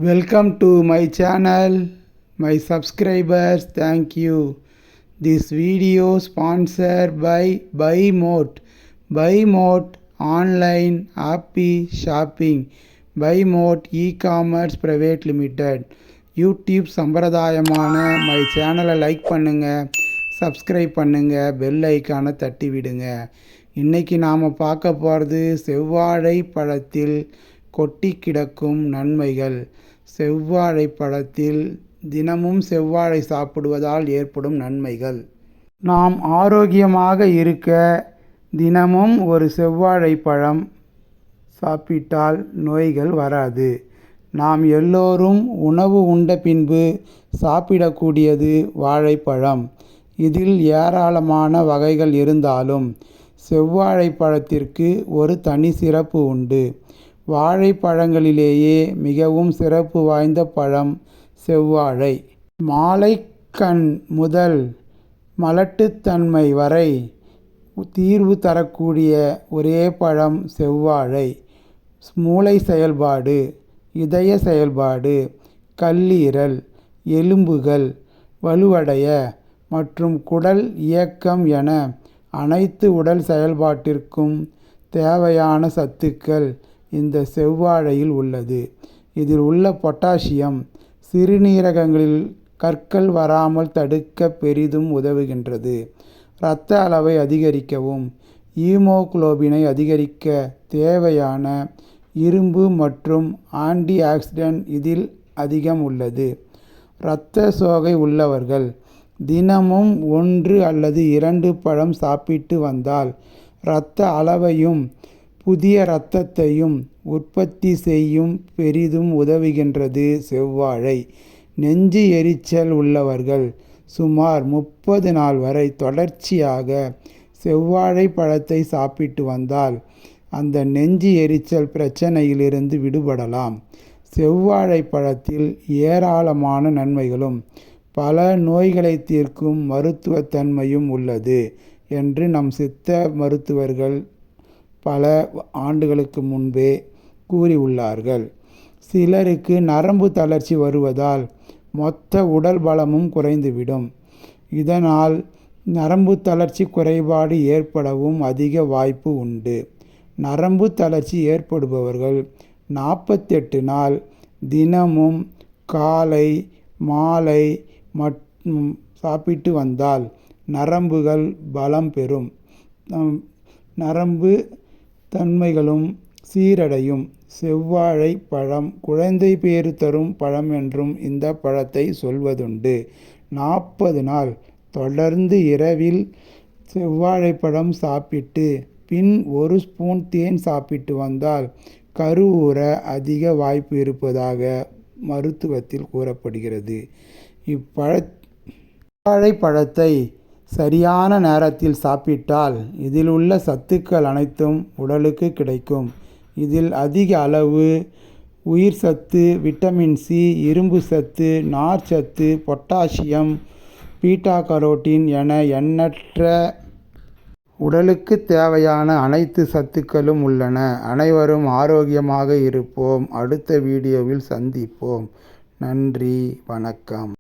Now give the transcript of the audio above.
Welcome to my channel, my subscribers, thank you. This video sponsored by BuyMote. BuyMote online happy shopping. BuyMote e-commerce private limited. YouTube சம்பிரதாயமான my சேனலை like பண்ணுங்கள், subscribe பண்ணுங்கள், bell ஐக்கானை தட்டி விடுங்க. இன்றைக்கி நாம் பார்க்க போகிறது செவ்வாழை பழத்தில் கொட்டி கிடக்கும் நன்மைகள். செவ்வாழை பழத்தில் தினமும் செவ்வாழை சாப்பிடுவதால் ஏற்படும் நன்மைகள். நாம் ஆரோக்கியமாக இருக்க தினமும் ஒரு செவ்வாழை பழம் சாப்பிட்டால் நோய்கள் வராது. நாம் எல்லோரும் உணவு உண்ட பின்பு சாப்பிடக்கூடியது வாழைப்பழம். இதில் ஏராளமான வகைகள் இருந்தாலும் செவ்வாழை பழத்திற்கு ஒரு தனி சிறப்பு உண்டு. வாழைப்பழங்களிலேயே மிகவும் சிறப்பு வாய்ந்த பழம் செவ்வாழை. மாலைக்கண் முதல் மலட்டுத்தன்மை வரை தீர்வு தரக்கூடிய ஒரே பழம் செவ்வாழை. மூளை செயல்பாடு, இதய செயல்பாடு, கல்லீரல், எலும்புகள் வலுவடைய மற்றும் குடல் இயக்கம் என அனைத்து உடல் செயல்பாட்டிற்கும் தேவையான சத்துக்கள் இந்த செவ்வாழையில் உள்ளது. இதில் உள்ள பொட்டாசியம் சிறுநீரகங்களில் கற்கள் வராமல் தடுக்க பெரிதும் உதவுகின்றது. இரத்த அளவை அதிகரிக்கவும் ஹீமோகுளோபினை அதிகரிக்க தேவையான இரும்பு மற்றும் ஆன்டி ஆக்சிடென்ட் இதில் அதிகம் உள்ளது. இரத்த சோகை உள்ளவர்கள் தினமும் 1 அல்லது 2 பழம் சாப்பிட்டு வந்தால் இரத்த அளவையும் புதிய இரத்தத்தையும் உற்பத்தி செய்யும் பெரிதும் உதவுகின்றது செவ்வாழை. நெஞ்சு எரிச்சல் உள்ளவர்கள் சுமார் 30 நாள் வரை தொடர்ச்சியாக செவ்வாழை பழத்தை சாப்பிட்டு வந்தால் அந்த நெஞ்சு எரிச்சல் பிரச்சனையிலிருந்து விடுபடலாம். செவ்வாழை பழத்தில் ஏராளமான நன்மைகளும் பல நோய்களை தீர்க்கும் மருத்துவத்தன்மையும் உள்ளது என்று நம் சித்த மருத்துவர்கள் பல ஆண்டுகளுக்கு முன்பே கூறியுள்ளார்கள். சிலருக்கு நரம்பு தளர்ச்சி வருவதால் மொத்த உடல் பலமும் குறைந்துவிடும். இதனால் நரம்பு தளர்ச்சி குறைபாடு ஏற்படவும் அதிக வாய்ப்பு உண்டு. நரம்பு தளர்ச்சி ஏற்படுபவர்கள் 48 நாள் தினமும் காலை மாலை மற்றும் சாப்பிட்டு வந்தால் நரம்புகள் பலம் பெறும், நரம்பு தன்மைகளும் சீரடையும். செவ்வாழை பழம் குழந்தை பேறு தரும் பழம் என்றும் இந்த பழத்தை சொல்வதுண்டு. 40 நாள் தொடர்ந்து இரவில் செவ்வாழை பழம் சாப்பிட்டு பின் 1 ஸ்பூன் தேன் சாப்பிட்டு வந்தால் கருவுற அதிக வாய்ப்பு இருப்பதாக மருத்துவத்தில் கூறப்படுகிறது. செவ்வாழை பழத்தை சரியான நேரத்தில் சாப்பிட்டால் இதில் உள்ள சத்துக்கள் அனைத்தும் உடலுக்கு கிடைக்கும். இதில் அதிக அளவு உயிர் சத்து, விட்டமின் சி, இரும்பு சத்து, நார் சத்து, பொட்டாசியம், பீட்டா கரோட்டின் என எண்ணற்ற உடலுக்கு தேவையான அனைத்து சத்துக்களும் உள்ளன. அனைவரும் ஆரோக்கியமாக இருப்போம். அடுத்த வீடியோவில் சந்திப்போம். நன்றி, வணக்கம்.